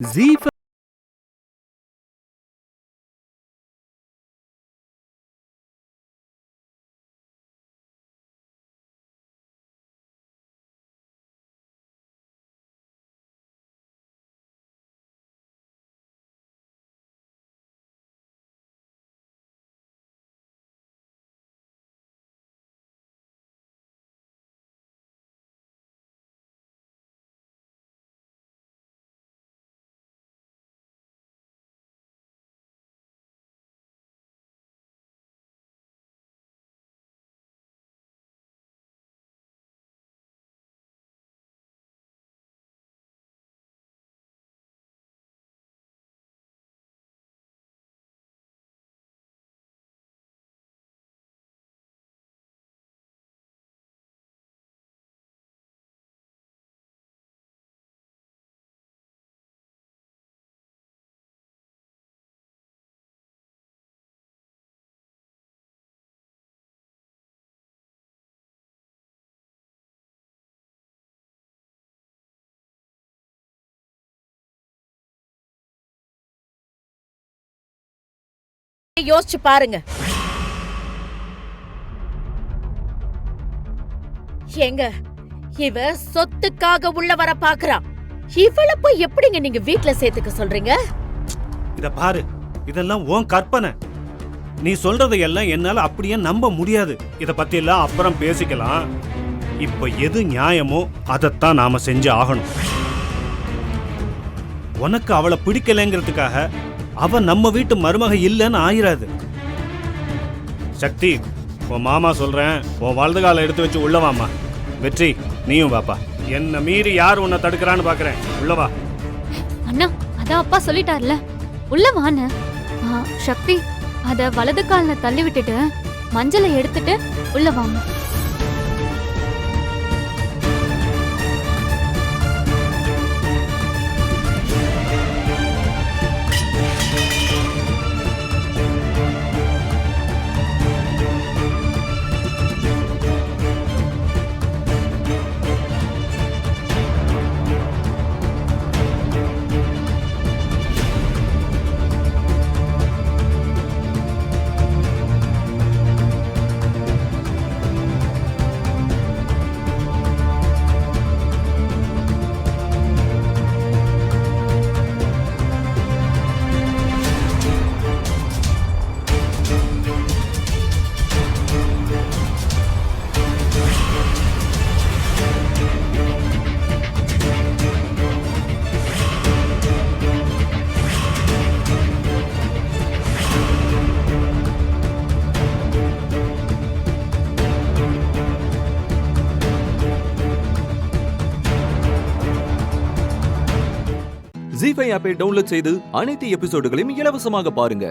ஜீ யோசிச்சு பாருங்க. ஏங்க, இவ சொத்துக்காக உள்ள வர பாக்குறான். இவள போய் எப்படிங்க நீங்க வீட்ல சேர்த்துக்க சொல்றீங்க? இத பாரு, இதெல்லாம் உன் கற்பனை. நீ சொல்றதையெல்லாம் என்னால அப்படியே நம்ப முடியாது. இத பத்தி எல்லாம் அப்புறம் பேசிக்கலாம். இப்ப எது நியாயமோ அதைத்தான் நாம செஞ்சு ஆகணும். உனக்கு அவளை பிடிக்கலைங்கிறதுக்காக அவ நம்ம வீட்டு மருமக இல்லைன்னு ஆயிராது. சக்தி, உன் மாமா சொல்றேன், உன் வலது காலை எடுத்து வச்சு உள்ளவாமா. வெற்றி, நீயும் வாப்பா. என்ன மீறி யார் உன்னை தடுக்கிறான்னு பாக்குறேன். உள்ளவா. அண்ணா, அதான் அப்பா சொல்லிட்டார்ல, உள்ளவான்னு. சக்தி, அத வலது கால்ல தள்ளி விட்டுட்டு மஞ்சளை எடுத்துட்டு உள்ளவாங்க. ஜீ5 ஆப்பை டவுன்லோட் செய்து அனைத்து எபிசோடுகளையும் இலவசமாக பாருங்க.